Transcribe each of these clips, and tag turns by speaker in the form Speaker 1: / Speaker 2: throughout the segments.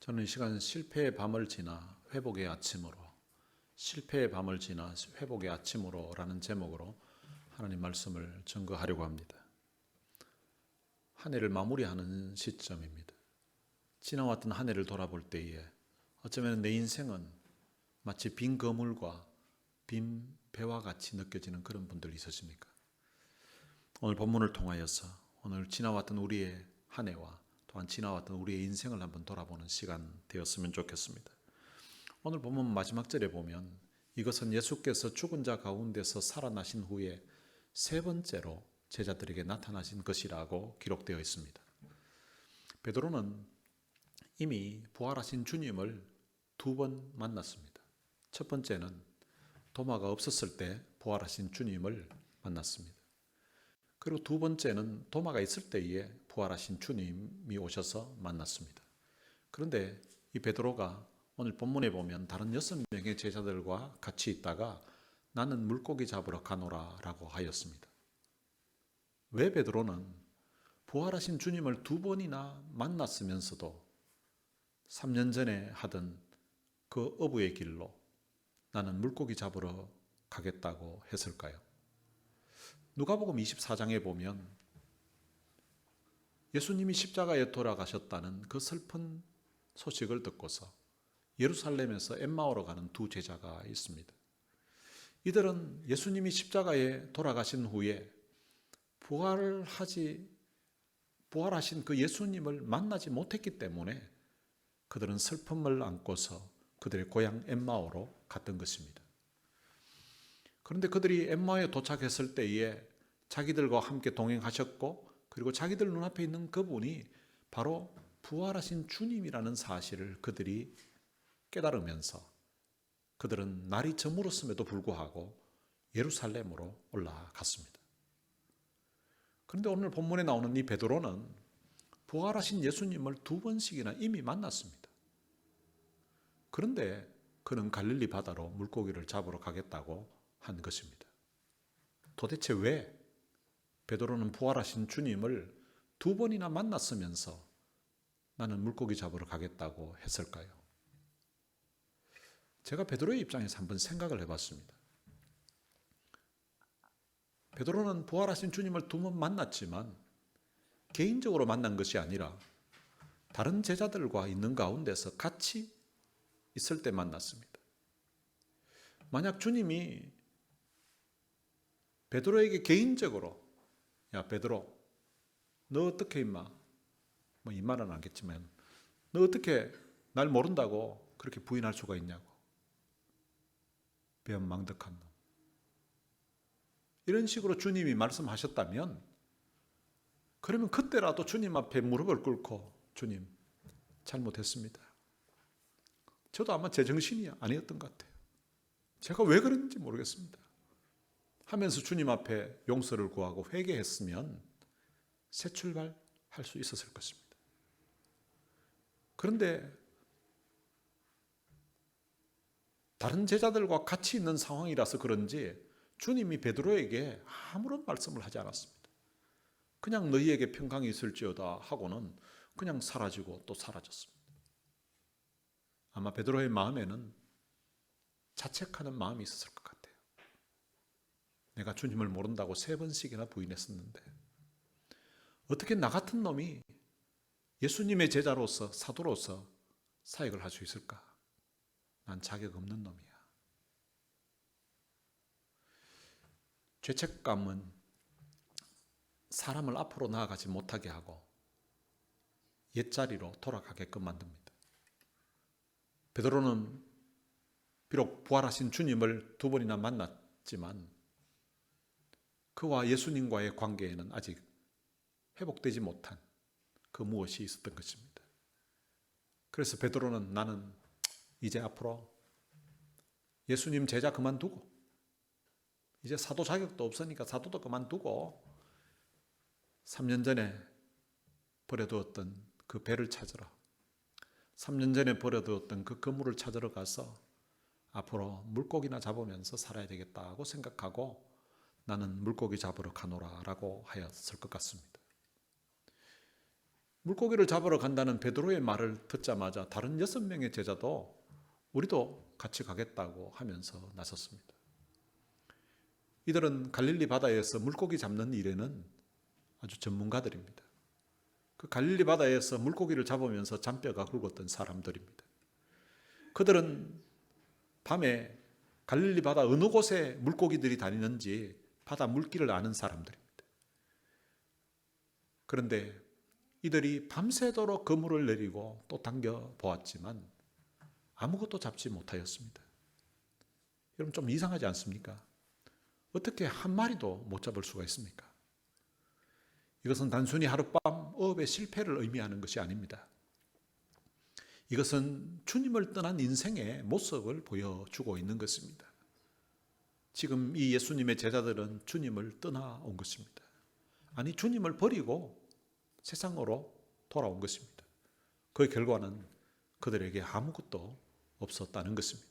Speaker 1: 저는 이 시간 실패의 밤을 지나 회복의 아침으로, 실패의 밤을 지나 회복의 아침으로 라는 제목으로 하나님 말씀을 증거하려고 합니다. 한 해를 마무리하는 시점입니다. 지나왔던 한 해를 돌아볼 때에 어쩌면 내 인생은 마치 빈 거물과 빈 배와 같이 느껴지는 그런 분들 있으십니까? 오늘 본문을 통하여서 오늘 지나왔던 우리의 한 해와 또한 지나왔던 우리의 인생을 한번 돌아보는 시간 되었으면 좋겠습니다. 오늘 본문 마지막 절에 보면 이것은 예수께서 죽은 자 가운데서 살아나신 후에 세 번째로 제자들에게 나타나신 것이라고 기록되어 있습니다. 베드로는 이미 부활하신 주님을 두 번 만났습니다. 첫 번째는 도마가 없었을 때 부활하신 주님을 만났습니다. 그리고 두 번째는 도마가 있을 때에 부활하신 주님이 오셔서 만났습니다. 그런데 이 베드로가 오늘 본문에 보면 다른 6명의 제자들과 같이 있다가 나는 물고기 잡으러 가노라 라고 하였습니다. 왜 베드로는 부활하신 주님을 두 번이나 만났으면서도 3년 전에 하던 그 어부의 길로 나는 물고기 잡으러 가겠다고 했을까요? 누가복음 24장에 보면 예수님이 십자가에 돌아가셨다는 그 슬픈 소식을 듣고서 예루살렘에서 엠마오로 가는 두 제자가 있습니다. 이들은 예수님이 십자가에 돌아가신 후에 부활하신 그 예수님을 만나지 못했기 때문에 그들은 슬픔을 안고서 그들의 고향 엠마오로 갔던 것입니다. 그런데 그들이 엠마오에 도착했을 때에 자기들과 함께 동행하셨고 그리고 자기들 눈앞에 있는 그분이 바로 부활하신 주님이라는 사실을 그들이 깨달으면서 그들은 날이 저물었음에도 불구하고 예루살렘으로 올라갔습니다. 그런데 오늘 본문에 나오는 이 베드로는 부활하신 예수님을 두 번씩이나 이미 만났습니다. 그런데 그는 갈릴리 바다로 물고기를 잡으러 가겠다고 한 것입니다. 도대체 왜 베드로는 부활하신 주님을 두 번이나 만났으면서 나는 물고기 잡으러 가겠다고 했을까요? 제가 베드로의 입장에서 한번 생각을 해봤습니다. 베드로는 부활하신 주님을 두 번 만났지만 개인적으로 만난 것이 아니라 다른 제자들과 있는 가운데서 같이 있을 때 만났습니다. 만약 주님이 베드로에게 개인적으로 야 베드로 너 어떻게 임마 뭐 이 말은 알겠지만 너 어떻게 날 모른다고 그렇게 부인할 수가 있냐고 배은망덕한 놈 이런 식으로 주님이 말씀하셨다면 그러면 그때라도 주님 앞에 무릎을 꿇고 주님 잘못했습니다. 저도 아마 제정신이 아니었던 것 같아요. 제가 왜 그랬는지 모르겠습니다. 하면서 주님 앞에 용서를 구하고 회개했으면 새 출발할 수 있었을 것입니다. 그런데 다른 제자들과 같이 있는 상황이라서 그런지 주님이 베드로에게 아무런 말씀을 하지 않았습니다. 그냥 너희에게 평강이 있을지어다 하고는 그냥 사라지고 또 사라졌습니다. 아마 베드로의 마음에는 자책하는 마음이 있었을 것 같아요. 내가 주님을 모른다고 3번씩이나 부인했었는데 어떻게 나 같은 놈이 예수님의 제자로서 사도로서 사역을 할 수 있을까? 난 자격 없는 놈이야. 죄책감은 사람을 앞으로 나아가지 못하게 하고 옛자리로 돌아가게끔 만듭니다. 베드로는 비록 부활하신 주님을 두 번이나 만났지만 그와 예수님과의 관계에는 아직 회복되지 못한 그 무엇이 있었던 것입니다. 그래서 베드로는 나는 이제 앞으로 예수님 제자 그만두고 이제 사도 자격도 없으니까 사도도 그만두고 3년 전에 버려두었던 그 배를 찾으러 3년 전에 버려두었던 그 그물을 찾으러 가서 앞으로 물고기나 잡으면서 살아야 되겠다고 생각하고 나는 물고기 잡으러 가노라 라고 하였을 것 같습니다. 물고기를 잡으러 간다는 베드로의 말을 듣자마자 다른 6명의 제자도 우리도 같이 가겠다고 하면서 나섰습니다. 이들은 갈릴리 바다에서 물고기 잡는 일에는 아주 전문가들입니다. 그 갈릴리 바다에서 물고기를 잡으면서 잔뼈가 굵었던 사람들입니다. 그들은 밤에 갈릴리 바다 어느 곳에 물고기들이 다니는지 바다 물길을 아는 사람들입니다. 그런데 이들이 밤새도록 그물을 내리고 또 당겨 보았지만 아무것도 잡지 못하였습니다. 여러분 좀 이상하지 않습니까? 어떻게 한 마리도 못 잡을 수가 있습니까? 이것은 단순히 하룻밤 어업의 실패를 의미하는 것이 아닙니다. 이것은 주님을 떠난 인생의 모습을 보여주고 있는 것입니다. 지금 이 예수님의 제자들은 주님을 떠나온 것입니다. 아니, 주님을 버리고 세상으로 돌아온 것입니다. 그 결과는 그들에게 아무것도 없었다는 것입니다.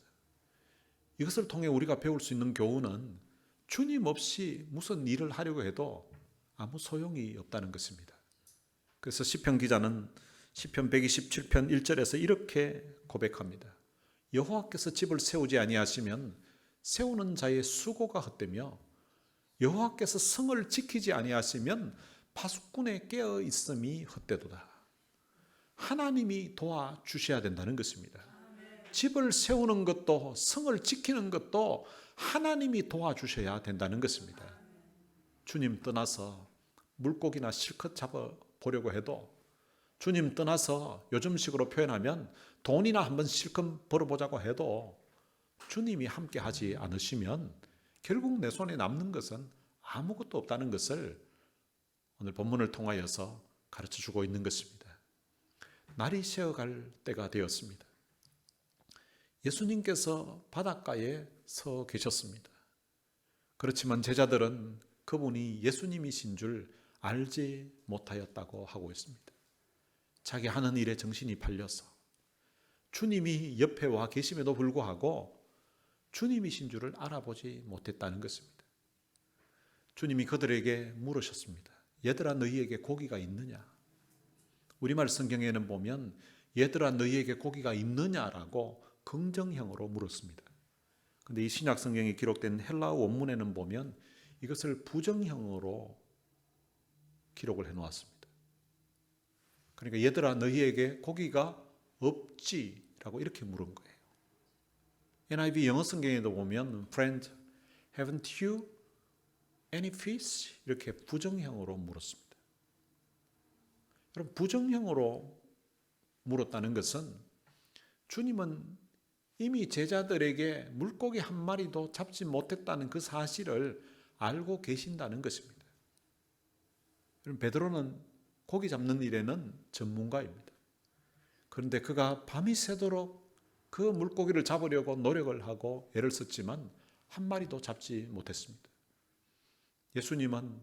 Speaker 1: 이것을 통해 우리가 배울 수 있는 교훈은 주님 없이 무슨 일을 하려고 해도 아무 소용이 없다는 것입니다. 그래서 시편 기자는 시편 127편 1절에서 이렇게 고백합니다. 여호와께서 집을 세우지 아니하시면 세우는 자의 수고가 헛되며 여호와께서 성을 지키지 아니하시면 파수꾼의 깨어 있음이 헛되도다. 하나님이 도와주셔야 된다는 것입니다. 집을 세우는 것도 성을 지키는 것도 하나님이 도와주셔야 된다는 것입니다. 주님 떠나서 물고기나 실컷 잡아보려고 해도, 주님 떠나서 요즘식으로 표현하면 돈이나 한번 실컷 벌어보자고 해도 주님이 함께 하지 않으시면 결국 내 손에 남는 것은 아무것도 없다는 것을 오늘 본문을 통하여서 가르쳐 주고 있는 것입니다. 날이 새어갈 때가 되었습니다. 예수님께서 바닷가에 서 계셨습니다. 그렇지만 제자들은 그분이 예수님이신 줄 알지 못하였다고 하고 있습니다. 자기 하는 일에 정신이 팔려서 주님이 옆에 와 계심에도 불구하고 주님이신 줄을 알아보지 못했다는 것입니다. 주님이 그들에게 물으셨습니다. 얘들아, 너희에게 고기가 있느냐? 우리말 성경에는 보면 얘들아, 너희에게 고기가 있느냐라고 긍정형으로 물었습니다. 그런데 이 신약 성경에 기록된 헬라어 원문에는 보면 이것을 부정형으로 기록을 해놓았습니다. 그러니까 얘들아, 너희에게 고기가 없지라고 이렇게 물은 거예요. NIV 영어 성경에도 보면 Friend, haven't you any fish? 이렇게 부정형으로 물었습니다. 여러분, 부정형으로 물었다는 것은 주님은 이미 제자들에게 물고기 한 마리도 잡지 못했다는 그 사실을 알고 계신다는 것입니다. 베드로는 고기 잡는 일에는 전문가입니다. 그런데 그가 밤이 새도록 그 물고기를 잡으려고 노력을 하고 애를 썼지만 한 마리도 잡지 못했습니다. 예수님은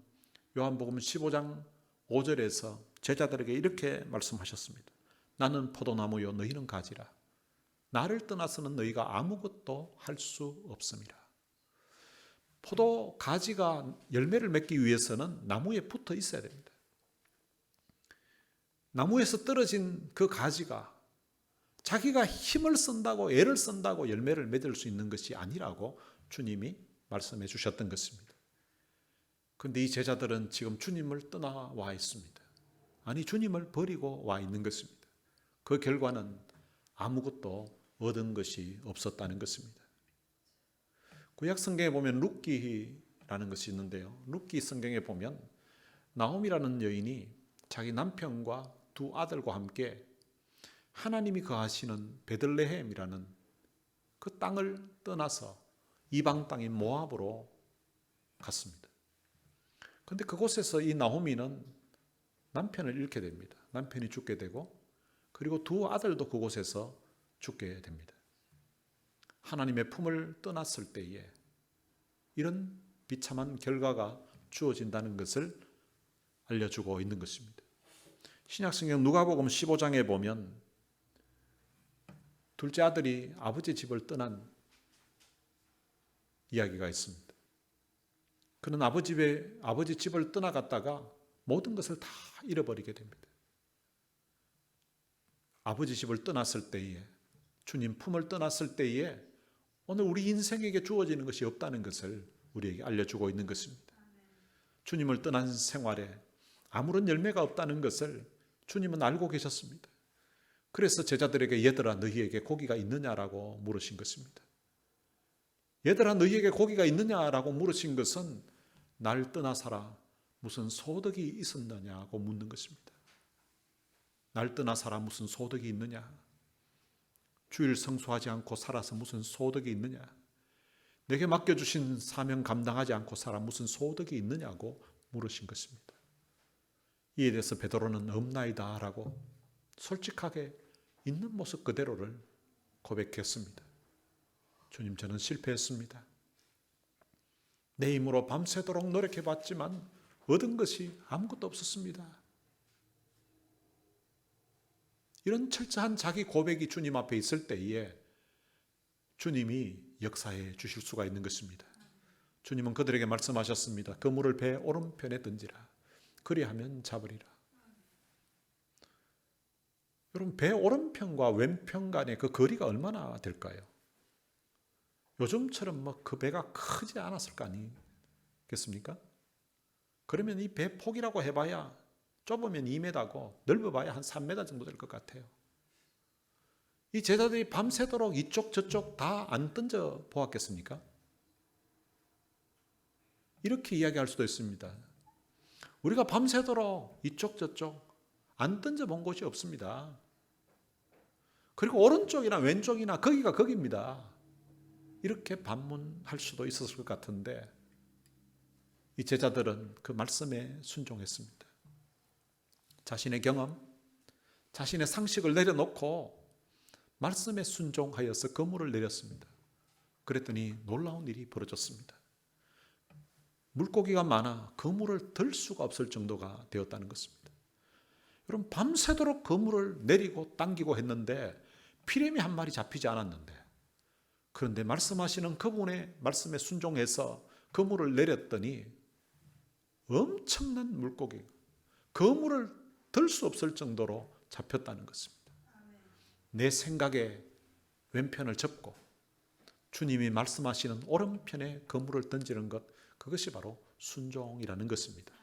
Speaker 1: 요한복음 15장 5절에서 제자들에게 이렇게 말씀하셨습니다. 나는 포도나무요 너희는 가지라. 나를 떠나서는 너희가 아무것도 할 수 없음이라. 포도 가지가 열매를 맺기 위해서는 나무에 붙어 있어야 됩니다. 나무에서 떨어진 그 가지가 자기가 힘을 쓴다고 애를 쓴다고 열매를 맺을 수 있는 것이 아니라고 주님이 말씀해 주셨던 것입니다. 그런데 이 제자들은 지금 주님을 떠나와 있습니다. 아니, 주님을 버리고 와 있는 것입니다. 그 결과는 아무것도 얻은 것이 없었다는 것입니다. 구약 성경에 보면 룻기라는 것이 있는데요. 룻기 성경에 보면 나옴이라는 여인이 자기 남편과 두 아들과 함께 하나님이 거하시는 베들레헴이라는 그 땅을 떠나서 이방 땅인 모압으로 갔습니다. 그런데 그곳에서 이 나오미는 남편을 잃게 됩니다. 남편이 죽게 되고 그리고 두 아들도 그곳에서 죽게 됩니다. 하나님의 품을 떠났을 때에 이런 비참한 결과가 주어진다는 것을 알려주고 있는 것입니다. 신약성경 누가복음 15장에 보면 둘째 아들이 아버지 집을 떠난 이야기가 있습니다. 그는 아버지 집을 떠나갔다가 모든 것을 다 잃어버리게 됩니다. 아버지 집을 떠났을 때에, 주님 품을 떠났을 때에 오늘 우리 인생에게 주어지는 것이 없다는 것을 우리에게 알려주고 있는 것입니다. 주님을 떠난 생활에 아무런 열매가 없다는 것을 주님은 알고 계셨습니다. 그래서 제자들에게 얘들아 너희에게 고기가 있느냐라고 물으신 것입니다. 얘들아 너희에게 고기가 있느냐라고 물으신 것은 날 떠나서라 무슨 소득이 있었느냐고 묻는 것입니다. 날 떠나서라 무슨 소득이 있느냐? 주일 성수하지 않고 살아서 무슨 소득이 있느냐? 내게 맡겨주신 사명 감당하지 않고 살아 무슨 소득이 있느냐고 물으신 것입니다. 이에 대해서 베드로는 없나이다 라고 솔직하게 있는 모습 그대로를 고백했습니다. 주님, 저는 실패했습니다. 내 힘으로 밤새도록 노력해봤지만 얻은 것이 아무것도 없었습니다. 이런 철저한 자기 고백이 주님 앞에 있을 때에 주님이 역사해 주실 수가 있는 것입니다. 주님은 그들에게 말씀하셨습니다. 그물을 배 오른편에 던지라. 그리하면 잡으리라. 여러분, 배 오른편과 왼편 간의 그 거리가 얼마나 될까요? 요즘처럼 그 배가 크지 않았을 거 아니겠습니까? 그러면 이 배 폭이라고 해봐야 좁으면 2m고 넓어봐야 한 3m 정도 될 것 같아요. 이 제자들이 밤새도록 이쪽 저쪽 다 안 던져 보았겠습니까? 이렇게 이야기할 수도 있습니다. 우리가 밤새도록 이쪽 저쪽 안 던져 본 곳이 없습니다. 그리고 오른쪽이나 왼쪽이나 거기가 거기입니다. 이렇게 반문할 수도 있었을 것 같은데 이 제자들은 그 말씀에 순종했습니다. 자신의 경험, 자신의 상식을 내려놓고 말씀에 순종하여서 그물을 내렸습니다. 그랬더니 놀라운 일이 벌어졌습니다. 물고기가 많아 그물을 들 수가 없을 정도가 되었다는 것입니다. 여러분, 밤새도록 그물을 내리고 당기고 했는데 피레미 한 마리 잡히지 않았는데, 그런데 말씀하시는 그분의 말씀에 순종해서 그물을 내렸더니 엄청난 물고기, 그물을 들 수 없을 정도로 잡혔다는 것입니다. 내 생각의 왼편을 접고 주님이 말씀하시는 오른편에 그물을 던지는 것, 그것이 바로 순종이라는 것입니다.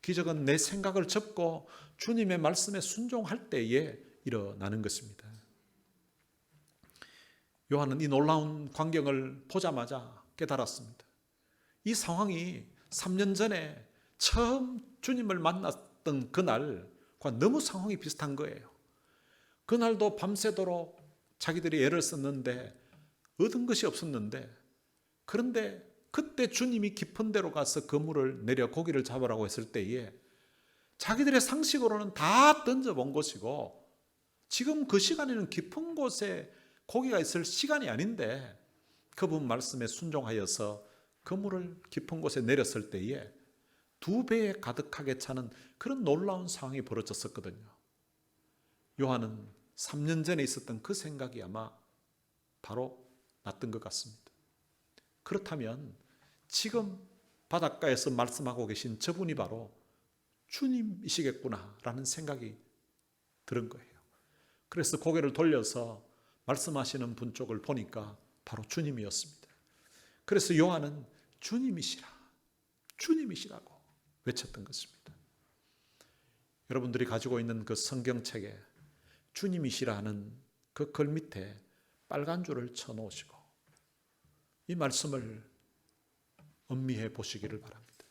Speaker 1: 기적은 내 생각을 접고 주님의 말씀에 순종할 때에 일어나는 것입니다. 요한은 이 놀라운 광경을 보자마자 깨달았습니다. 이 상황이 3년 전에 처음 주님을 만났던 그날과 너무 상황이 비슷한 거예요. 그날도 밤새도록 자기들이 애를 썼는데 얻은 것이 없었는데, 그런데 그때 주님이 깊은 데로 가서 그물을 내려 고기를 잡으라고 했을 때에 자기들의 상식으로는 다 던져본 것이고, 지금 그 시간에는 깊은 곳에 고기가 있을 시간이 아닌데 그분 말씀에 순종하여서 그물을 깊은 곳에 내렸을 때에 2배에 가득하게 차는 그런 놀라운 상황이 벌어졌었거든요. 요한은 3년 전에 있었던 그 생각이 아마 바로 났던 것 같습니다. 그렇다면 지금 바닷가에서 말씀하고 계신 저분이 바로 주님이시겠구나라는 생각이 들은 거예요. 그래서 고개를 돌려서 말씀하시는 분 쪽을 보니까 바로 주님이었습니다. 그래서 요한은 주님이시라, 주님이시라고 외쳤던 것입니다. 여러분들이 가지고 있는 그 성경책에 주님이시라는 그 글 밑에 빨간 줄을 쳐놓으시고 이 말씀을 음미해 보시기를 바랍니다.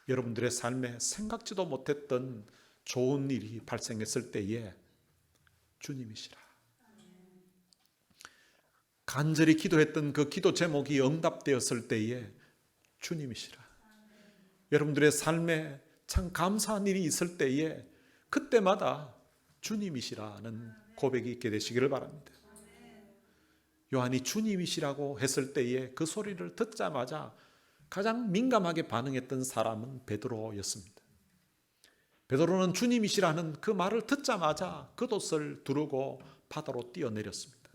Speaker 1: 여러분들의 삶에 생각지도 못했던 좋은 일이 발생했을 때에 주님이시라, 간절히 기도했던 그 기도 제목이 응답되었을 때에 주님이시라, 여러분들의 삶에 참 감사한 일이 있을 때에 그때마다 주님이시라는 고백이 있게 되시기를 바랍니다. 요한이 주님이시라고 했을 때에 그 소리를 듣자마자 가장 민감하게 반응했던 사람은 베드로였습니다. 베드로는 주님이시라는 그 말을 듣자마자 겉옷을 두르고 바다로 뛰어내렸습니다.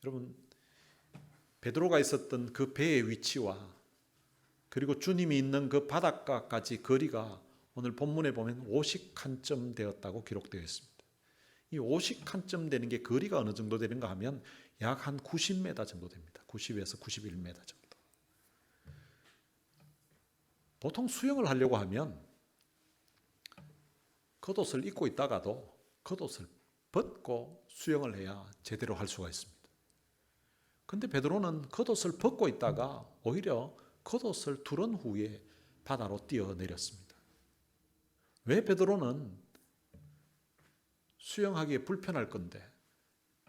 Speaker 1: 여러분, 베드로가 있었던 그 배의 위치와 그리고 주님이 있는 그 바닷가까지 거리가 오늘 본문에 보면 50칸쯤 되었다고 기록되어 있습니다. 이 오식한점 되는 게 거리가 어느 정도 되는가 하면 약 한 90m 정도 됩니다. 90에서 91m 정도. 보통 수영을 하려고 하면 겉옷을 입고 있다가도 겉옷을 벗고 수영을 해야 제대로 할 수가 있습니다. 그런데 베드로는 겉옷을 벗고 있다가 오히려 겉옷을 두른 후에 바다로 뛰어내렸습니다. 왜 베드로는 수영하기에 불편할 건데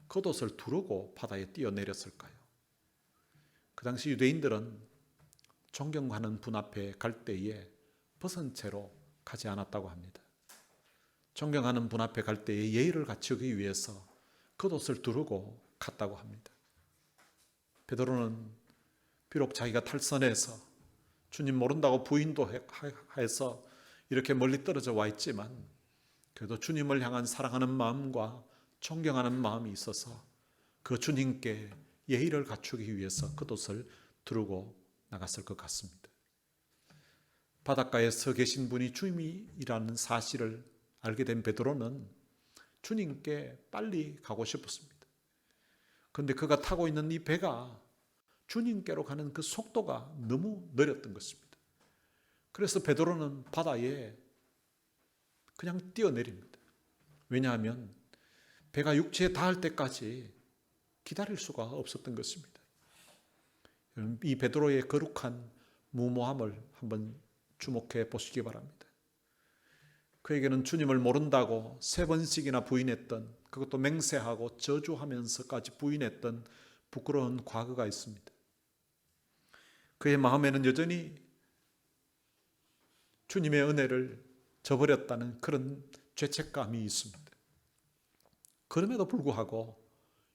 Speaker 1: 겉옷을 두르고 바다에 뛰어내렸을까요? 그 당시 유대인들은 존경하는 분 앞에 갈 때에 벗은 채로 가지 않았다고 합니다. 존경하는 분 앞에 갈 때에 예의를 갖추기 위해서 겉옷을 두르고 갔다고 합니다. 베드로는 비록 자기가 탈선해서 주님 모른다고 부인도 해서 이렇게 멀리 떨어져 와 있지만 그래도 주님을 향한 사랑하는 마음과 존경하는 마음이 있어서 그 주님께 예의를 갖추기 위해서 겉옷을 두르고 나갔을 것 같습니다. 바닷가에 서 계신 분이 주님이라는 사실을 알게 된 베드로는 주님께 빨리 가고 싶었습니다. 그런데 그가 타고 있는 이 배가 주님께로 가는 그 속도가 너무 느렸던 것입니다. 그래서 베드로는 바다에 그냥 뛰어내립니다. 왜냐하면 배가 육지에 닿을 때까지 기다릴 수가 없었던 것입니다. 이 베드로의 거룩한 무모함을 한번 주목해 보시기 바랍니다. 그에게는 주님을 모른다고 3번씩이나 부인했던, 그것도 맹세하고 저주하면서까지 부인했던 부끄러운 과거가 있습니다. 그의 마음에는 여전히 주님의 은혜를 저버렸다는 그런 죄책감이 있습니다. 그럼에도 불구하고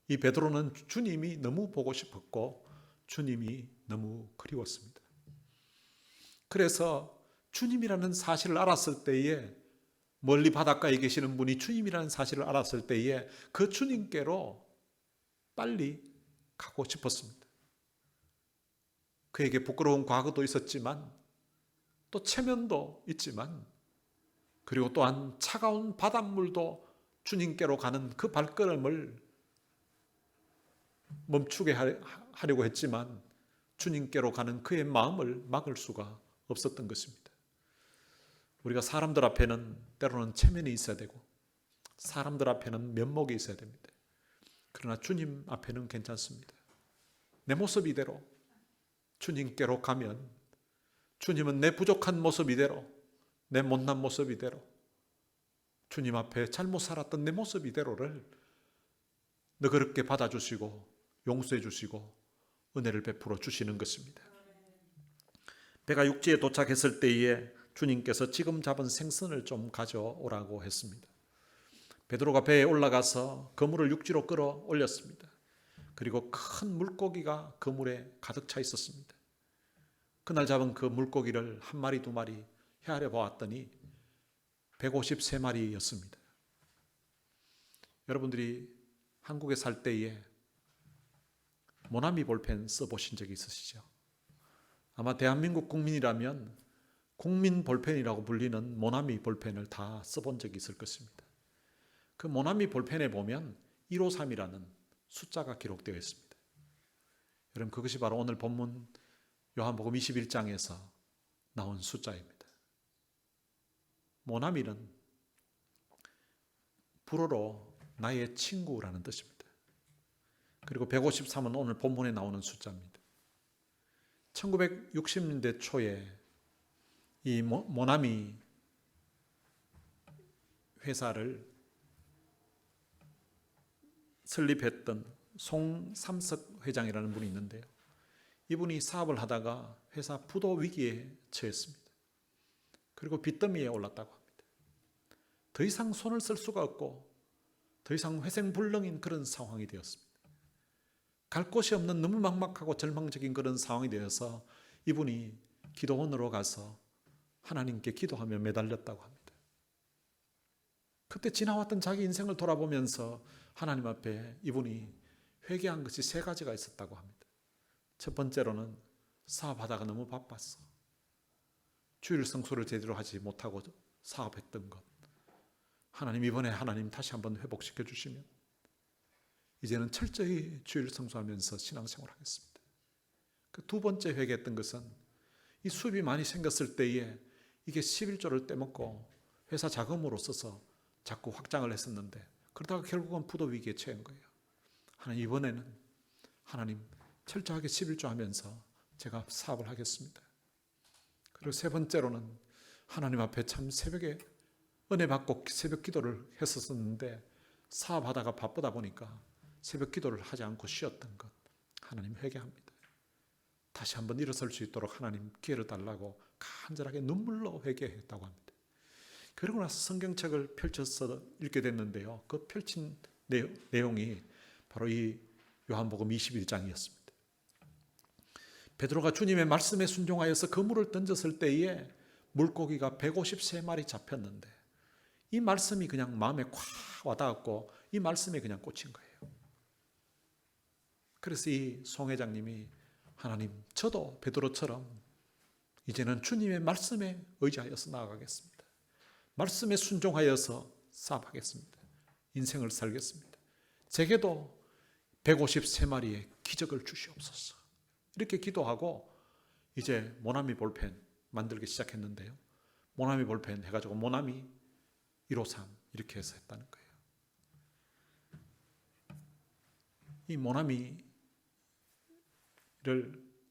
Speaker 1: 이 베드로는 주님이 너무 보고 싶었고 주님이 너무 그리웠습니다. 그래서 주님이라는 사실을 알았을 때에, 멀리 바닷가에 계시는 분이 주님이라는 사실을 알았을 때에 그 주님께로 빨리 가고 싶었습니다. 그에게 부끄러운 과거도 있었지만 또 체면도 있지만, 그리고 또한 차가운 바닷물도 주님께로 가는 그 발걸음을 멈추게 하려고 했지만 주님께로 가는 그의 마음을 막을 수가 없었던 것입니다. 우리가 사람들 앞에는 때로는 체면이 있어야 되고 사람들 앞에는 면목이 있어야 됩니다. 그러나 주님 앞에는 괜찮습니다. 내 모습 이대로 주님께로 가면 주님은 내 부족한 모습 이대로, 내 못난 모습 이대로, 주님 앞에 잘못 살았던 내 모습 이대로를 너그럽게 받아주시고 용서해 주시고 은혜를 베풀어 주시는 것입니다. 배가 육지에 도착했을 때에 주님께서 지금 잡은 생선을 좀 가져오라고 했습니다. 베드로가 배에 올라가서 그물을 육지로 끌어올렸습니다. 그리고 큰 물고기가 그물에 가득 차 있었습니다. 그날 잡은 그 물고기를 1마리 2마리 헤아려 보았더니 153마리였습니다. 여러분들이 한국에 살 때에 모나미 볼펜 써보신 적이 있으시죠? 아마 대한민국 국민이라면 국민 볼펜이라고 불리는 모나미 볼펜을 다 써본 적이 있을 것입니다. 그 모나미 볼펜에 보면 153이라는 숫자가 기록되어 있습니다. 여러분, 그것이 바로 오늘 본문 요한복음 21장에서 나온 숫자입니다. 모나미는 불어로 나의 친구라는 뜻입니다. 그리고 153은 오늘 본문에 나오는 숫자입니다. 1960년대 초에 이 모나미 회사를 설립했던 송삼석 회장이라는 분이 있는데요. 이분이 사업을 하다가 회사 부도 위기에 처했습니다. 그리고 빚더미에 올랐다고 합니다. 더 이상 손을 쓸 수가 없고 더 이상 회생불능인 그런 상황이 되었습니다. 갈 곳이 없는 너무 막막하고 절망적인 그런 상황이 되어서 이분이 기도원으로 가서 하나님께 기도하며 매달렸다고 합니다. 그때 지나왔던 자기 인생을 돌아보면서 하나님 앞에 이분이 회개한 것이 3가지가 있었다고 합니다. 첫 번째로는 사업하다가 너무 바빴어. 주일 성수를 제대로 하지 못하고 사업했던 것. 하나님 이번에 하나님 다시 한번 회복시켜 주시면 이제는 철저히 주일 성수하면서 신앙생활을 하겠습니다. 그 두 번째 회개했던 것은 이 수입이 많이 생겼을 때에 이게 11조를 떼먹고 회사 자금으로 써서 자꾸 확장을 했었는데 그러다가 결국은 부도 위기에 처한 거예요. 하나님 이번에는 하나님 철저하게 11조 하면서 제가 사업을 하겠습니다. 그리고 세 번째로는 하나님 앞에 참 새벽에 은혜 받고 새벽 기도를 했었는데 사업하다가 바쁘다 보니까 새벽 기도를 하지 않고 쉬었던 것 하나님 회개합니다. 다시 한번 일어설 수 있도록 하나님 기회를 달라고 간절하게 눈물로 회개했다고 합니다. 그러고 나서 성경책을 펼쳐서 읽게 됐는데요. 그 펼친 내용이 바로 이 요한복음 21장이었습니다. 베드로가 주님의 말씀에 순종하여서 그물을 던졌을 때에 물고기가 153마리 잡혔는데 이 말씀이 그냥 마음에 콱 와닿았고 이 말씀에 그냥 꽂힌 거예요. 그래서 이 송 회장님이 하나님 저도 베드로처럼 이제는 주님의 말씀에 의지하여서 나아가겠습니다. 말씀에 순종하여서 사업하겠습니다. 인생을 살겠습니다. 제게도 153마리의 기적을 주시옵소서. 이렇게 기도하고 이제 모나미 볼펜 만들기 시작했는데요. 모나미 볼펜 해가지고 모나미 153 이렇게 해서 했다는 거예요. 이 모나미를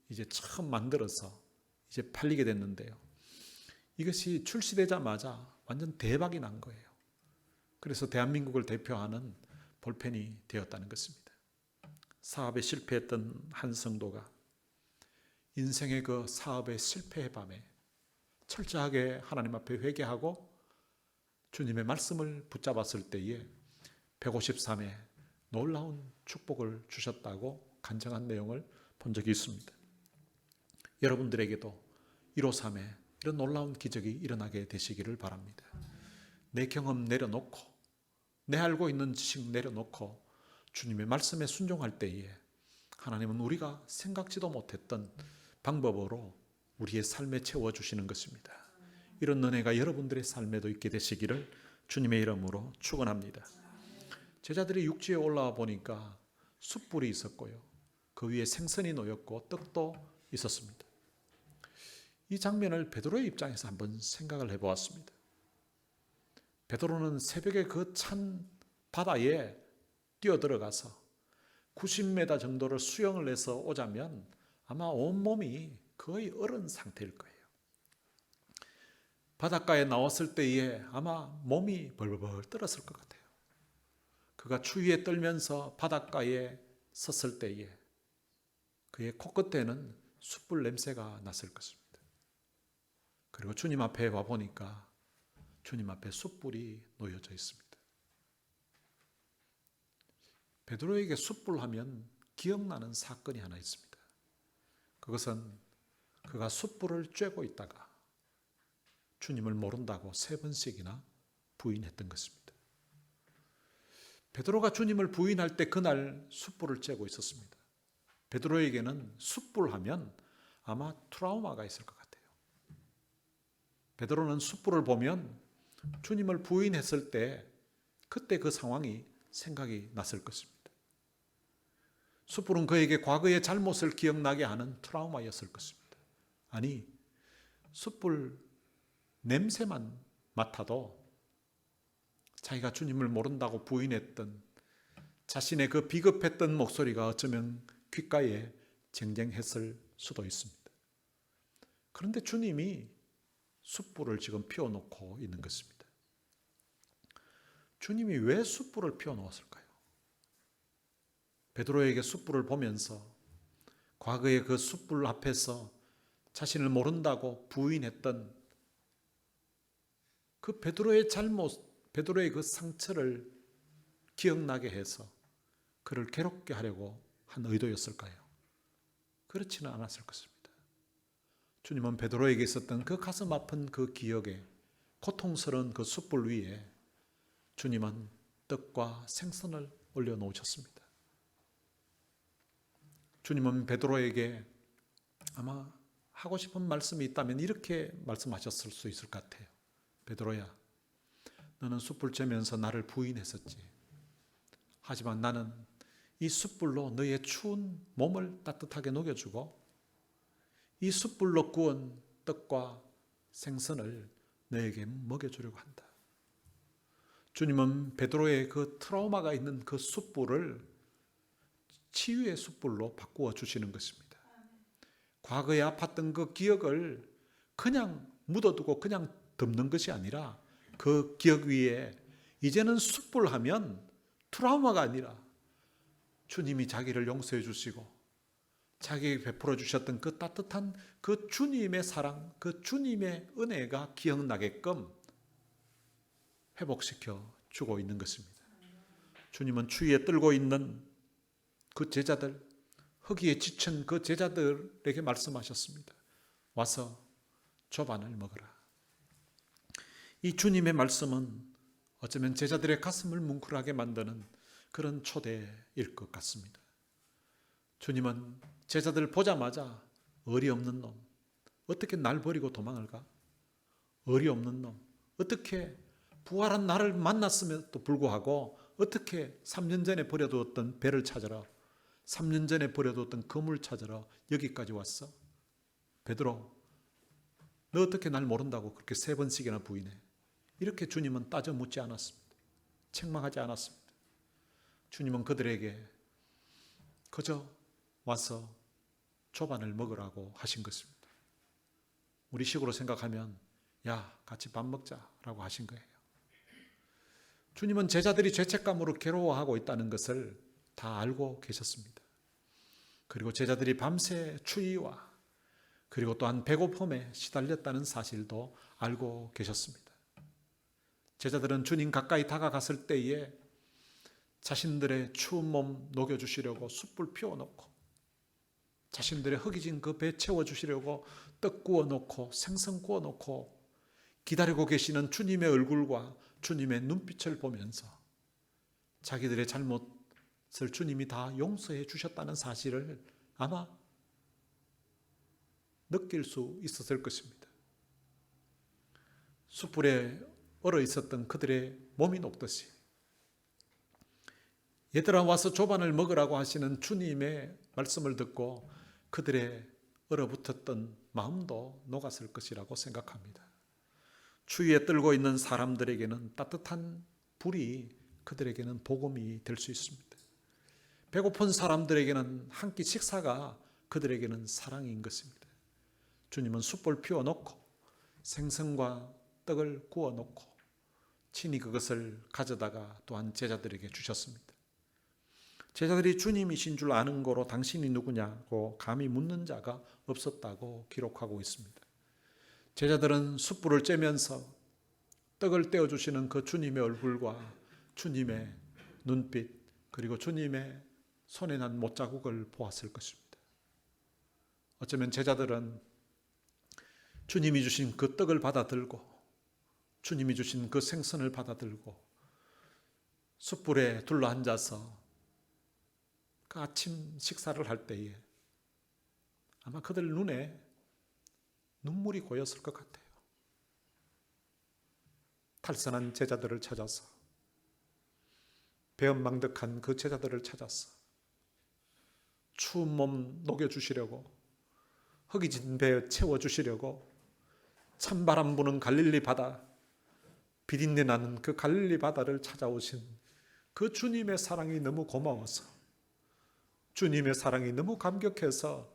Speaker 1: 이제 처음 만들어서 이제 팔리게 됐는데요. 이것이 출시되자마자 완전 대박이 난 거예요. 그래서 대한민국을 대표하는 볼펜이 되었다는 것입니다. 사업에 실패했던 한 성도가 인생의 그 사업의 실패의 밤에 철저하게 하나님 앞에 회개하고 주님의 말씀을 붙잡았을 때에 153의 놀라운 축복을 주셨다고 간증한 내용을 본 적이 있습니다. 여러분들에게도 153의 이런 놀라운 기적이 일어나게 되시기를 바랍니다. 내 경험 내려놓고 내 알고 있는 지식 내려놓고 주님의 말씀에 순종할 때에 하나님은 우리가 생각지도 못했던 방법으로 우리의 삶에 채워주시는 것입니다. 이런 은혜가 여러분들의 삶에도 있게 되시기를 주님의 이름으로 축원합니다. 제자들이 육지에 올라와 보니까 숯불이 있었고요. 그 위에 생선이 놓였고 떡도 있었습니다. 이 장면을 베드로의 입장에서 한번 생각을 해보았습니다. 베드로는 새벽에 그 찬 바다에 뛰어들어가서 90m 정도를 수영을 해서 오자면 아마 온몸이 거의 얼은 상태일 거예요. 바닷가에 나왔을 때에 아마 몸이 벌벌 떨었을 것 같아요. 그가 추위에 떨면서 바닷가에 섰을 때에 그의 코끝에는 숯불 냄새가 났을 것입니다. 그리고 주님 앞에 와보니까 주님 앞에 숯불이 놓여져 있습니다. 베드로에게 숯불 하면 기억나는 사건이 하나 있습니다. 그것은 그가 숯불을 쬐고 있다가 주님을 모른다고 3번씩이나 부인했던 것입니다. 베드로가 주님을 부인할 때 그날 숯불을 쬐고 있었습니다. 베드로에게는 숯불 하면 아마 트라우마가 있을 것 같아요. 베드로는 숯불을 보면 주님을 부인했을 때 그때 그 상황이 생각이 났을 것입니다. 숯불은 그에게 과거의 잘못을 기억나게 하는 트라우마였을 것입니다. 아니, 숯불 냄새만 맡아도 자기가 주님을 모른다고 부인했던 자신의 그 비겁했던 목소리가 어쩌면 귓가에 쟁쟁했을 수도 있습니다. 그런데 주님이 숯불을 지금 피워놓고 있는 것입니다. 주님이 왜 숯불을 피워놓았을까요? 베드로에게 숯불을 보면서 과거의 그 숯불 앞에서 자신을 모른다고 부인했던 그 베드로의 잘못, 베드로의 그 상처를 기억나게 해서 그를 괴롭게 하려고 한 의도였을까요? 그렇지는 않았을 것입니다. 주님은 베드로에게 있었던 그 가슴 아픈 그 기억에 고통스러운 그 숯불 위에 주님은 떡과 생선을 올려놓으셨습니다. 주님은 베드로에게 아마 하고 싶은 말씀이 있다면 이렇게 말씀하셨을 수 있을 것 같아요. 베드로야, 너는 숯불 쬐면서 나를 부인했었지. 하지만 나는 이 숯불로 너의 추운 몸을 따뜻하게 녹여주고 이 숯불로 구운 떡과 생선을 너에게 먹여주려고 한다. 주님은 베드로의 그 트라우마가 있는 그 숯불을 치유의 숯불로 바꾸어 주시는 것입니다. 과거에 아팠던 그 기억을 그냥 묻어두고 그냥 덮는 것이 아니라 그 기억 위에 이제는 숯불하면 트라우마가 아니라 주님이 자기를 용서해 주시고 자기에게 베풀어 주셨던 그 따뜻한 그 주님의 사랑, 그 주님의 은혜가 기억나게끔 회복시켜 주고 있는 것입니다. 주님은 추위에 떨고 있는 그 제자들, 허기에 지친 그 제자들에게 말씀하셨습니다. 와서 조반을 먹으라. 이 주님의 말씀은 어쩌면 제자들의 가슴을 뭉클하게 만드는 그런 초대일 것 같습니다. 주님은 제자들 보자마자 어리 없는 놈, 어떻게 날 버리고 도망을 가? 어리 없는 놈, 어떻게 부활한 나를 만났음에도 불구하고 어떻게 3년 전에 버려두었던 배를 찾으러 3년 전에 버려두었던 그물 찾으러 여기까지 왔어? 베드로, 너 어떻게 날 모른다고 그렇게 3번씩이나 부인해? 이렇게 주님은 따져 묻지 않았습니다. 책망하지 않았습니다. 주님은 그들에게 그저 와서 조반을 먹으라고 하신 것입니다. 우리 식으로 생각하면 야, 같이 밥 먹자라고 하신 거예요. 주님은 제자들이 죄책감으로 괴로워하고 있다는 것을 다 알고 계셨습니다. 그리고 제자들이 밤새 추위와 그리고 또한 배고픔에 시달렸다는 사실도 알고 계셨습니다. 제자들은 주님 가까이 다가갔을 때에 자신들의 추운 몸 녹여주시려고 숯불 피워놓고 자신들의 허기진 그 배 채워주시려고 떡 구워놓고 생선 구워놓고 기다리고 계시는 주님의 얼굴과 주님의 눈빛을 보면서 자기들의 잘못을 주님이 다 용서해 주셨다는 사실을 아마 느낄 수 있었을 것입니다. 숯불에 얼어 있었던 그들의 몸이 녹듯이 얘들아 와서 조반을 먹으라고 하시는 주님의 말씀을 듣고 그들의 얼어붙었던 마음도 녹았을 것이라고 생각합니다. 추위에 떨고 있는 사람들에게는 따뜻한 불이 그들에게는 복음이 될 수 있습니다. 배고픈 사람들에게는 한 끼 식사가 그들에게는 사랑인 것입니다. 주님은 숯불 피워놓고 생선과 떡을 구워놓고 친히 그것을 가져다가 또한 제자들에게 주셨습니다. 제자들이 주님이신 줄 아는 거로 당신이 누구냐고 감히 묻는 자가 없었다고 기록하고 있습니다. 제자들은 숯불을 쬐면서 떡을 떼어주시는 그 주님의 얼굴과 주님의 눈빛 그리고 주님의 손에 난 못자국을 보았을 것입니다. 어쩌면 제자들은 주님이 주신 그 떡을 받아들고 주님이 주신 그 생선을 받아들고 숯불에 둘러앉아서 그 아침 식사를 할 때에 아마 그들 눈에 눈물이 고였을 것 같아요. 탈선한 제자들을 찾아서 배은망덕한 그 제자들을 찾아서 추운 몸 녹여주시려고 허기진 배 채워주시려고 찬바람 부는 갈릴리 바다 비린내 나는 그 갈릴리 바다를 찾아오신 그 주님의 사랑이 너무 고마워서 주님의 사랑이 너무 감격해서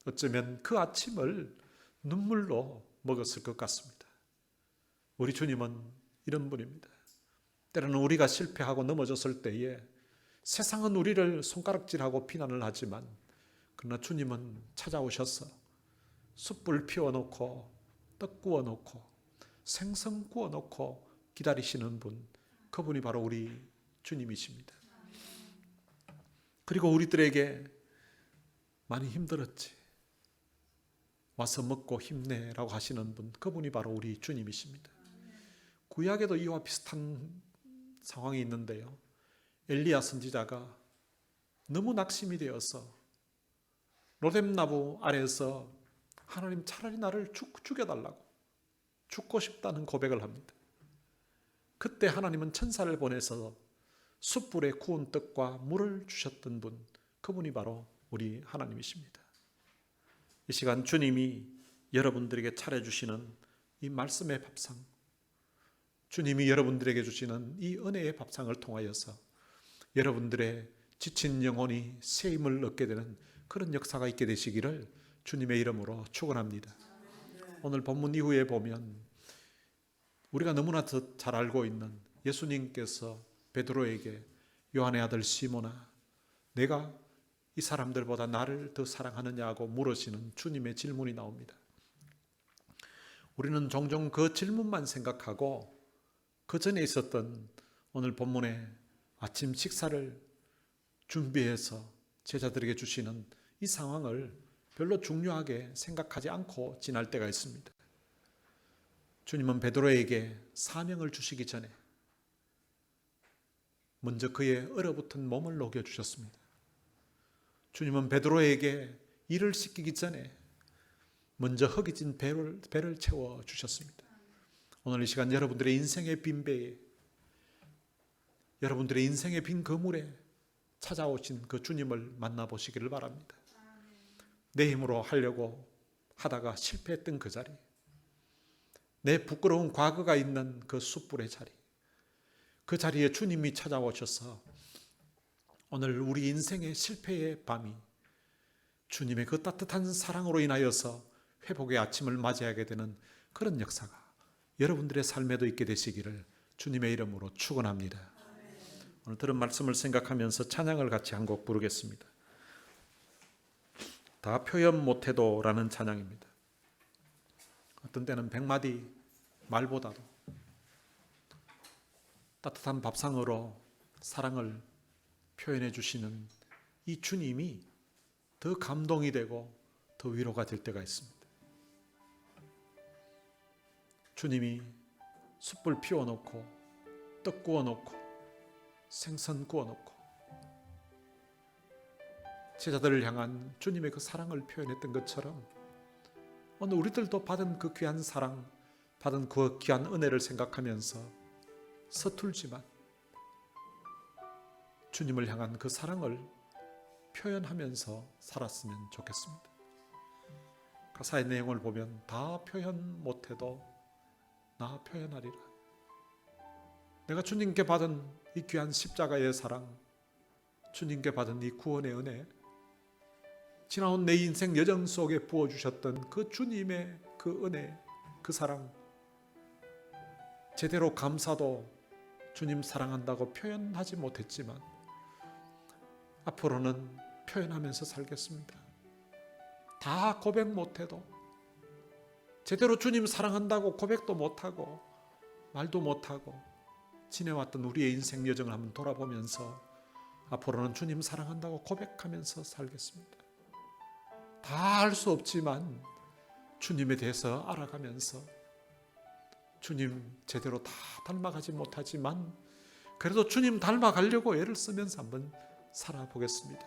Speaker 1: 어쩌면 그 아침을 눈물로 먹었을 것 같습니다. 우리 주님은 이런 분입니다. 때로는 우리가 실패하고 넘어졌을 때에 세상은 우리를 손가락질하고 비난을 하지만 그러나 주님은 찾아오셔서 숯불 피워놓고 떡 구워놓고 생선 구워놓고 기다리시는 분, 그분이 바로 우리 주님이십니다. 그리고 우리들에게 많이 힘들었지 와서 먹고 힘내라고 하시는 분, 그분이 바로 우리 주님이십니다. 구약에도 이와 비슷한 상황이 있는데요. 엘리야 선지자가 너무 낙심이 되어서 로뎀나무 아래에서 하나님 차라리 나를 죽여달라고 죽고 싶다는 고백을 합니다. 그때 하나님은 천사를 보내서 숯불에 구운 떡과 물을 주셨던 분, 그분이 바로 우리 하나님이십니다. 이 시간 주님이 여러분들에게 차려주시는 이 말씀의 밥상, 주님이 여러분들에게 주시는 이 은혜의 밥상을 통하여서 여러분들의 지친 영혼이 새 힘을 얻게 되는 그런 역사가 있게 되시기를 주님의 이름으로 축원합니다. 오늘 본문 이후에 보면 우리가 너무나 더 잘 알고 있는 예수님께서 베드로에게 요한의 아들 시몬아, 내가 이 사람들보다 나를 더 사랑하느냐고 물으시는 주님의 질문이 나옵니다. 우리는 종종 그 질문만 생각하고 그 전에 있었던 오늘 본문의 아침 식사를 준비해서 제자들에게 주시는 이 상황을 별로 중요하게 생각하지 않고 지날 때가 있습니다. 주님은 베드로에게 사명을 주시기 전에 먼저 그의 얼어붙은 몸을 녹여주셨습니다. 주님은 베드로에게 일을 시키기 전에 먼저 허기진 배를 채워주셨습니다. 오늘 이 시간 여러분들의 인생의 빈 배에, 여러분들의 인생의 빈 그물에 찾아오신 그 주님을 만나보시기를 바랍니다. 내 힘으로 하려고 하다가 실패했던 그 자리, 내 부끄러운 과거가 있는 그 숯불의 자리, 그 자리에 주님이 찾아오셔서 오늘 우리 인생의 실패의 밤이 주님의 그 따뜻한 사랑으로 인하여서 회복의 아침을 맞이하게 되는 그런 역사가 여러분들의 삶에도 있게 되시기를 주님의 이름으로 축원합니다. 오늘 들은 말씀을 생각하면서 찬양을 같이 한 곡 부르겠습니다. 다 표현 못해도 라는 찬양입니다. 어떤 때는 100마디 말보다도 따뜻한 밥상으로 사랑을 표현해 주시는 이 주님이 더 감동이 되고 더 위로가 될 때가 있습니다. 주님이 숯불 피워놓고 떡 구워놓고 생선 구워놓고 제자들을 향한 주님의 그 사랑을 표현했던 것처럼 오늘 우리들도 받은 그 귀한 사랑, 받은 그 귀한 은혜를 생각하면서 서툴지만 주님을 향한 그 사랑을 표현하면서 살았으면 좋겠습니다. 가사의 내용을 보면 다 표현 못해도 나 표현하리라. 내가 주님께 받은 이 귀한 십자가의 사랑, 주님께 받은 이 구원의 은혜, 지나온 내 인생 여정 속에 부어주셨던 그 주님의 그 은혜, 그 사랑, 제대로 감사도 주님 사랑한다고 표현하지 못했지만 앞으로는 표현하면서 살겠습니다. 다 고백 못해도, 제대로 주님 사랑한다고 고백도 못하고 말도 못하고 지내왔던 우리의 인생 여정을 한번 돌아보면서 앞으로는 주님 사랑한다고 고백하면서 살겠습니다. 다 알 수 없지만 주님에 대해서 알아가면서 주님 제대로 다 닮아가지 못하지만 그래도 주님 닮아가려고 애를 쓰면서 한번 살아보겠습니다.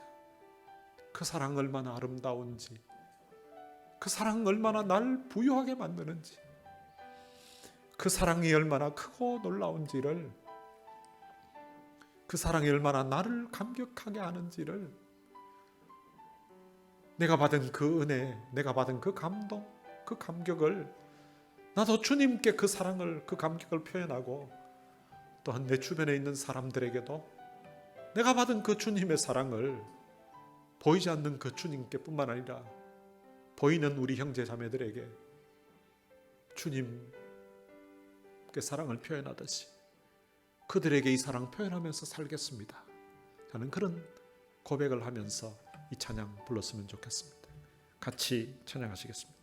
Speaker 1: 그 사랑 얼마나 아름다운지, 그 사랑 얼마나 날 부유하게 만드는지, 그 사랑이 얼마나 크고 놀라운지를, 그 사랑이 얼마나 나를 감격하게 하는지를, 내가 받은 그 은혜, 내가 받은 그 감동, 그 감격을 나도 주님께 그 사랑을, 그 감격을 표현하고 또한 내 주변에 있는 사람들에게도 내가 받은 그 주님의 사랑을 보이지 않는 그 주님께 뿐만 아니라 보이는 우리 형제 자매들에게 주님께 사랑을 표현하듯이 그들에게 이 사랑 표현하면서 살겠습니다. 저는 그런 고백을 하면서 이 찬양 불렀으면 좋겠습니다. 같이 찬양하시겠습니다.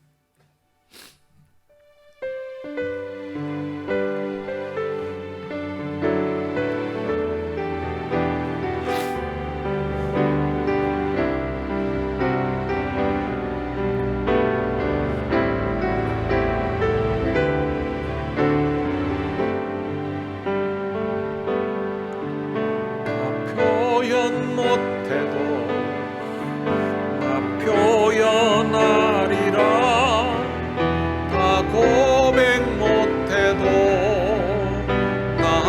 Speaker 2: 다 고백 못해도 나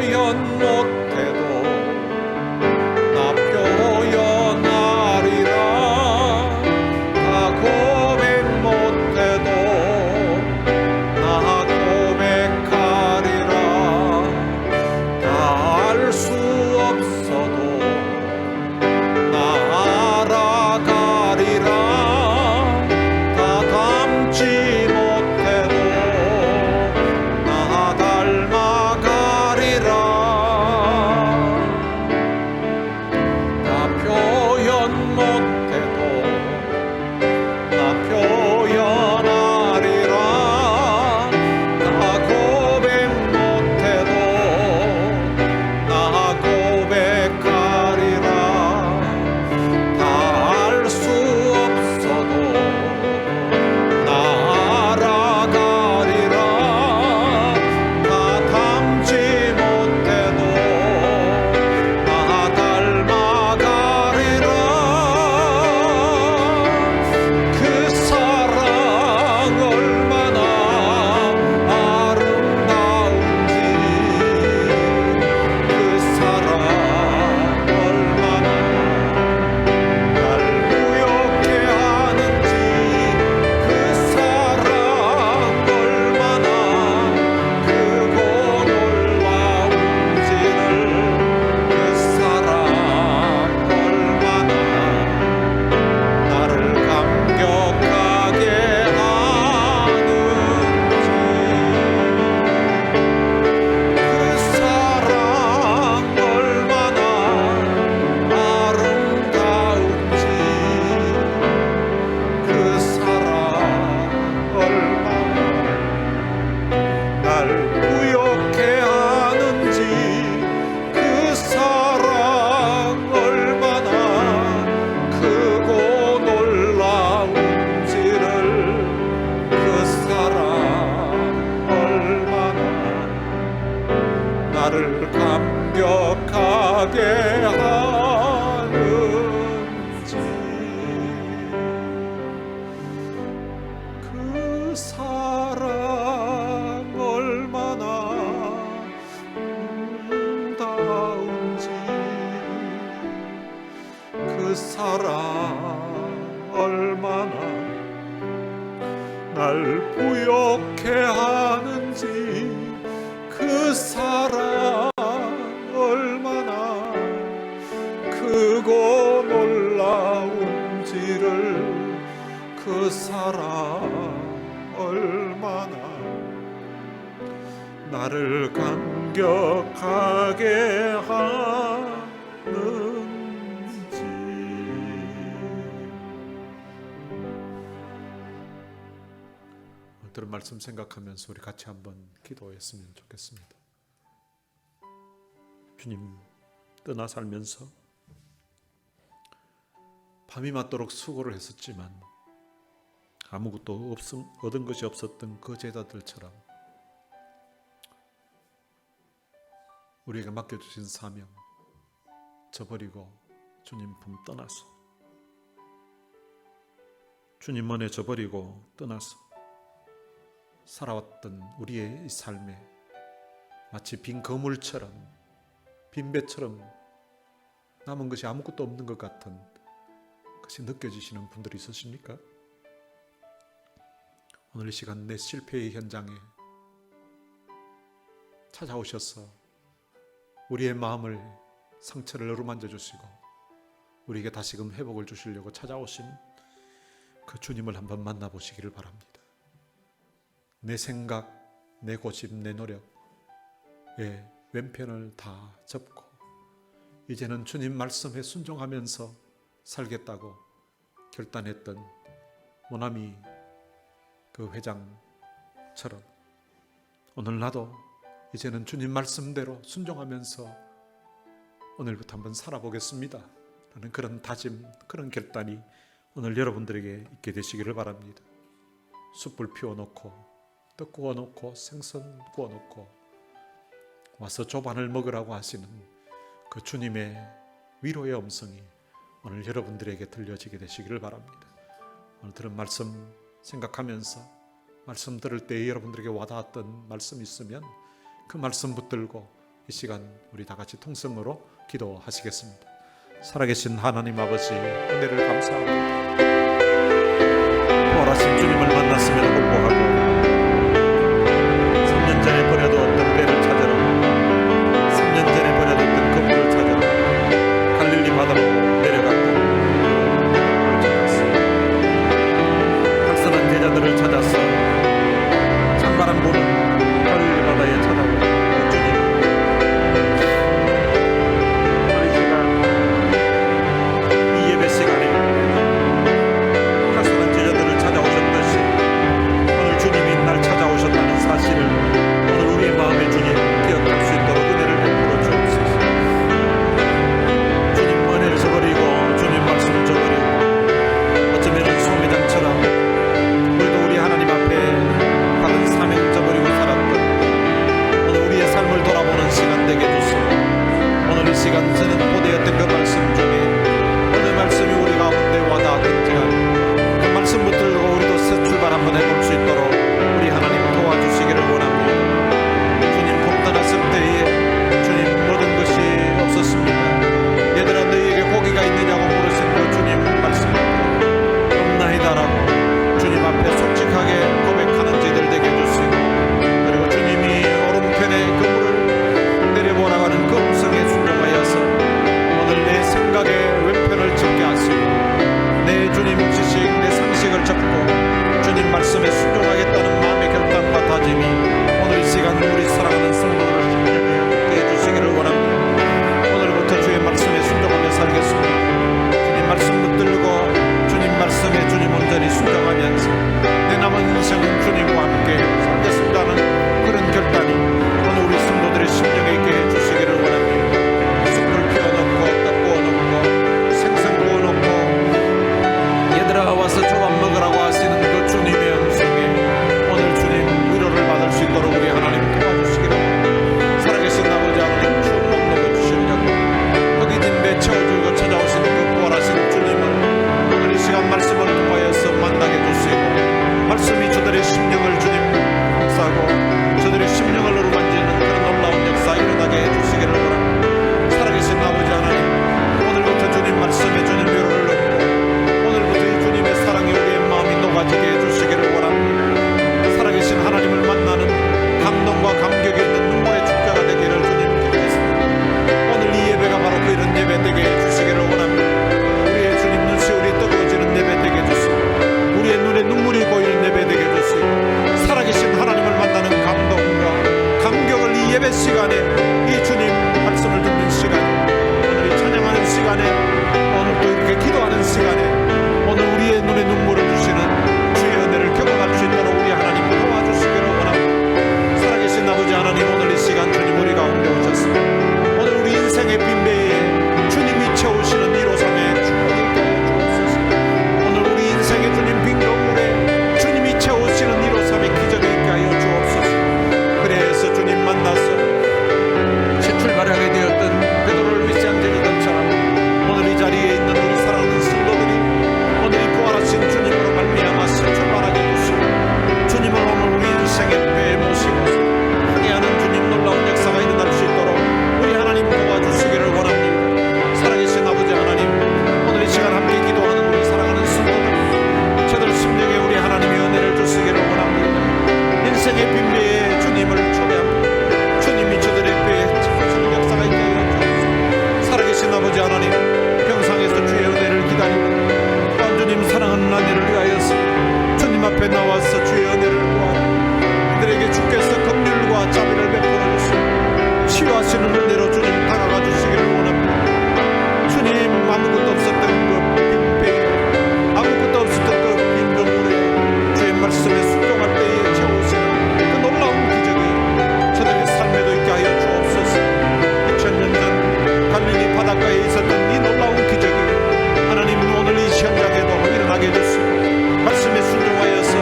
Speaker 1: 표현 못해도 나 표현하리라. 다 고백 못해도 나 고백하리라. 다 알 수 없어도 나 알아가리라. 다 닮지 못해도 나 닮아가리라. 나 표현 못해도 나 표현하리라. 나 고백 못해도 나 고백하리라. 다 알 수 없어도 나 알아가리라. 다 닮지 못해도 나 닮아가리라. 그 사랑 얼마나 아름다운지, 그 사랑 얼마나 날 부욕해 하는지, 그 사랑 얼마나 크고 놀라운지를, 그 사랑 얼마나 나를 감격하게 하는지, 그 사랑 얼마나 아름다운지, 그 사랑 얼마나 날 부욕해 하는지, 그 사랑 얼마나 크고 놀라운지를, 그 사랑 얼마나 나를 감격하게 하는지, 그 사랑 얼마나 아름다운지, 그 사랑 얼마나 날 부욕해 하는지, 그 사랑 얼마나 크고 놀라운지를, 그 사랑 얼마나 나를 감격하게 하는지. 들은 말씀 생각하면서 우리 같이 한번 기도했으면 좋겠습니다. 주님, 떠나 살면서 밤이 맞도록 수고를 했었지만 아무것도 얻은 것이 없었던 그 제자들처럼 우리에게 맡겨주신 사명 저버리고 주님 품 떠나서, 주님 은혜 저버리고 떠나서 살아왔던 우리의 이 삶에 마치 빈 거물처럼, 빈 배처럼 남은 것이 아무것도 없는 것 같은 것이 느껴지시는 분들이 있으십니까? 오늘 이 시간 내 실패의 현장에 찾아오셔서 우리의 마음을, 상처를 어루만져 주시고 우리에게 다시금 회복을 주시려고 찾아오신 그 주님을 한번 만나보시기를 바랍니다. 내 생각, 내 고집, 내 노력의 왼편을 다 접고 이제는 주님 말씀에 순종하면서 살겠다고 결단했던 모나미 그 회장처럼 오늘 나도 이제는 주님 말씀대로 순종하면서 오늘부터 한번 살아보겠습니다 라는 그런 다짐, 그런 결단이 오늘 여러분들에게 있게 되시기를 바랍니다. 숯불 피워놓고 떡 구워놓고 생선 구워놓고 와서 조반을 먹으라고 하시는 그 주님의 위로의 음성이 오늘 여러분들에게 들려지게 되시기를 바랍니다. 오늘 들은 말씀 생각하면서 말씀 들을 때 여러분들에게 와닿았던 말씀 있으면 그 말씀 붙들고 이 시간 우리 다 같이 통성으로 기도하시겠습니다. 살아계신 하나님 아버지, 은혜를 감사합니다. 부활하신 주님을 만났음에도 불구하고 3년 전에 버려두었던 배를 찾으러, 3년 전에 버려두었던 그물을 찾으러 갈릴리 바다로 내려갔던 학선한 제자들을 찾아서 찬바람 부는 갈릴리 바다에 찾아오고 사실을 오늘 우리의 마음에 주님 기억할 수 있도록 은혜를 베풀어 주옵소서. 주님 은혜를 저버리고 주님 말씀을 저버리고 어쩌면 소매장처럼 우리도 우리 하나님 앞에 받은 사명 저버리고 살았던 오늘 우리의 삶을 돌아보는 시간 되게 주시고, 오늘 이 시간 저는 고대였던 그 말씀 중에 어느 말씀이 우리 가운데 와닿았던지가 그 말씀 붙들고 우리도 새 출발 한번 해볼 수 있도록 우리 하나님 도와주시기를 원합니다. 주님 복 떠났을 때에 주님 모든 것이 없었습니다. 얘들아 너희에게 고기가 있느냐고 물으신 그 주님 말씀입니다. 없나이다라고 주님 앞에 솔직하게 고백하는 저희들 되게 해주시고, 그리고 주님이 오른편에 그물을 내려보라고 하는 그 음성에 순종하여서 오늘 내 생각에 왼편을 접게 하시고 내 주님 지식 내 상식을 접고 주님 말씀에 순종하겠다는 마음의 결단과 다짐이 오늘 이 시간 우리 사랑하는 성도들을 힘내게 해주시기를 원합니다. 오늘부터 주의 말씀에 순종하며 살겠습니다. 주님 말씀 붙들고 주님 말씀에 주님 온전히 순종하면서 내 남은 인생은 주님과 함께 살겠습니다 하는 그런 결단이 오늘 우리 성도들의 심령에 있게 해주시기를 원합니다. 숯불 피워놓고 떡 구워놓고 생선 구워놓고 얘들아 와서 조각 먹으라고 하시는 그 주님의 음성에 오늘 주님 위로를 받을 수 있도록 우리 하나님 도와주시기를 원합니다. 살아계신 아버지 하나님 축복 넣어주시려고 허기진 배 채워주고 찾아오시는 그 부활하신 주님을 오늘 이 시간 말씀을 통하여서 만나게 주시고 말씀이 저들의 심령을 주님 감싸고 저들의 심령을 어루만지는 그런 놀라운 역사 일어나게 해주시기를 원합니다. 살아계신 아버지 하나님 오늘부터 주님 말씀에 주님 위로를 얻고 오늘부터 이 주님의 사랑이 우리의 마음이 녹아지게 해주시기를 원합니다. 살아계신 하나님을 만나는 감동과 감격에 있는 눈물의 축제가 되기를 주님 기도했습니다. 오늘 이 예배가 바로 그 이런 예배 되게 해주시기를 원합니다. 우리의 주님 눈시 우리 뜨거워지는 예배 되게 해주시고 우리의 눈에 눈물이 고이는 예배 되게 해주시고 살아계신 하나님을 만나는 감동과 감격을 이 예배 시간에 이 주님 말씀을 듣는 시간에 오늘 이 찬양하는 시간에 오늘 또 이렇게 기도하는 시간에 오늘 우리의 눈에 눈물을 주시는 주의 은혜를 경험할 수 있도록 우리 하나님 도와주시기를 원합니다. 살아계신 아버지 하나님 오늘 이 시간 주님 우리 가운데 오셨습니다. 오늘 우리 인생의 빈배에 주님이 채우시는 153의 축복이 있게 주옵소서. 오늘 우리 인생의 주님 빈 건물에 주님이 채우시는 153의 기적이 있게 하여 주옵소서. 그래서 주님 만나서 새 출발하게 되었던 베드로를 위시한 제자들처럼 오늘 이 자리에 있는 우리 사랑하는 성도들이 오늘 이 부활하신 주님으로 말미암아서 출발하게 해주시고 주님을 오늘 우리 인생의 배에 모시고 항해하는 주님 놀라운 역사가 일어날 수 있도록 우리 하나님 도와주시기를 원합니다. 살아계신 아버지 하나님 오늘 이 시간 함께 기도하는 우리 사랑하는 성도들 저들 심령에 우리 하나님의 은혜를 주시기를 원합니다. 인생의 빈배에 주님을 초대합니다. 주님이 저들의 배에 채우시는 역사가 있게 하여 주옵소서. 살아계신 아버지 하나님 평상에서 주의 은혜를 기다리고 또한 주님 사랑하는 아내를 위하여서 주님 앞에 나와서 주의 은혜를 구하고 그들에게 주께서 긍휼과 자비를 베풀어 주시고 치유하시는 은혜로 주님 다가가 주시기를 원합니다. 주님 아무것도 없었던 그 빈배에 아무것도 없었던 그 빈 건물에 주의 말씀에 순종할 때에 채우시는 그 놀라운 기적이 저들의 삶에도 있게 하여 주옵소서. 2000년 전 갈릴리 바닷가에 있었던 이 놀라운 기적이 하나님 오늘 이 현장에도 일어나게 해주시고 말씀에 순종하여서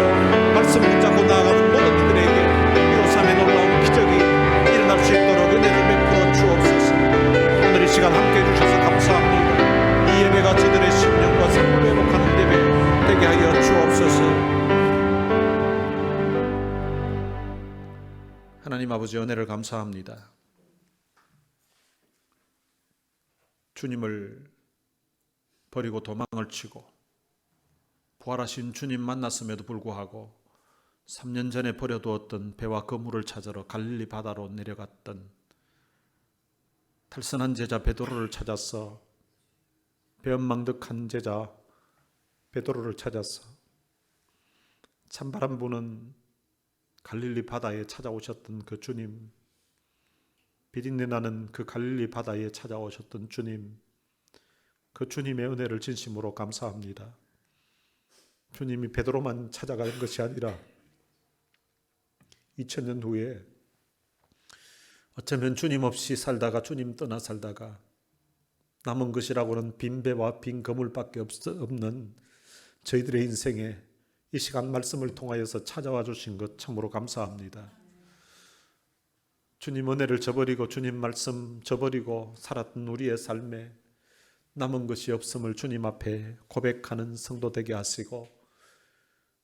Speaker 1: 말씀 붙잡고 나아가는 모든 이들에게 153의 놀라운 기적이 일어날 수 있도록 은혜를 베풀어 주옵소서. 오늘 이 시간 함께해 주셔서 감사합니다. 이 예배가 저들의 심령과 생명을 회복하는 예배 되게 하여 주옵소서. 하나님 아버지 은혜를 감사합니다. 주님을 버리고 도망을 치고 부활하신 주님 만났음에도 불구하고 3년 전에 버려두었던 배와 그물을 찾으러 갈릴리 바다로 내려갔던 탈선한 제자 베드로를 찾아서 배은망덕한 제자 베드로를 찾아서 찬바람 부는 갈릴리 바다에 찾아오셨던 그 주님, 비린내 나는 그 갈릴리 바다에 찾아오셨던 주님, 그 주님의 은혜를 진심으로 감사합니다. 주님이 베드로만 찾아가는 것이 아니라 2000년 후에 어쩌면 주님 없이 살다가 주님 떠나 살다가 남은 것이라고는 빈 배와 빈 그물밖에 없는 저희들의 인생에 이 시간 말씀을 통하여서 찾아와 주신 것 참으로 감사합니다. 주님 은혜를 저버리고 주님 말씀 저버리고 살았던 우리의 삶에 남은 것이 없음을 주님 앞에 고백하는 성도 되게 하시고,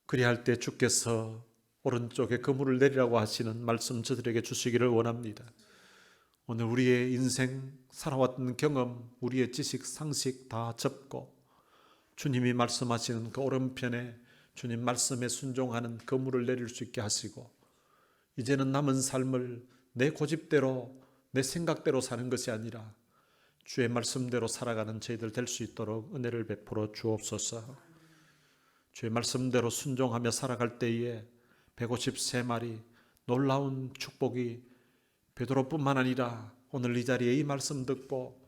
Speaker 1: 그리할 때 주께서 오른쪽에 그물을 내리라고 하시는 말씀 저들에게 주시기를 원합니다. 오늘 우리의 인생 살아왔던 경험, 우리의 지식, 상식 다 접고 주님이 말씀하시는 그 오른편에 주님 말씀에 순종하는 그물을 내릴 수 있게 하시고, 이제는 남은 삶을 내 고집대로 내 생각대로 사는 것이 아니라 주의 말씀대로 살아가는 저희들 될 수 있도록 은혜를 베풀어 주옵소서. 주의 말씀대로 순종하며 살아갈 때에 153마리 놀라운 축복이 베드로뿐만 아니라 오늘 이 자리에 이 말씀 듣고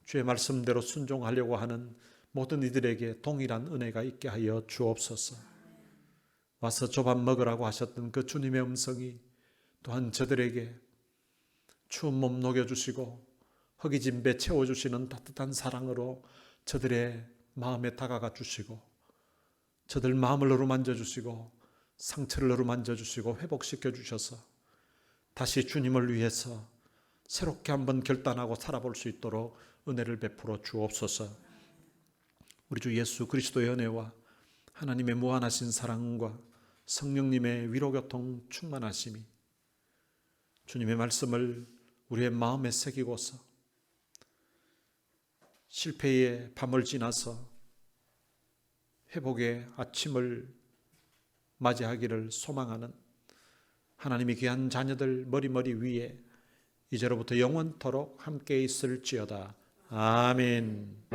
Speaker 1: 주의 말씀대로 순종하려고 하는 모든 이들에게 동일한 은혜가 있게 하여 주옵소서. 와서 조밥 먹으라고 하셨던 그 주님의 음성이 또한 저들에게 추운 몸 녹여주시고 허기진 배 채워주시는 따뜻한 사랑으로 저들의 마음에 다가가 주시고 저들 마음을 어루만져 주시고 상처를 어루만져 주시고 회복시켜 주셔서 다시 주님을 위해서 새롭게 한번 결단하고 살아볼 수 있도록 은혜를 베풀어 주옵소서. 우리 주 예수 그리스도의 은혜와 하나님의 무한하신 사랑과 성령님의 위로교통 충만하심이 주님의 말씀을 우리의 마음에 새기고서 실패의 밤을 지나서 회복의 아침을 맞이하기를 소망하는 하나님의 귀한 자녀들 머리머리 위에 이제로부터 영원토록 함께 있을지어다. 아멘.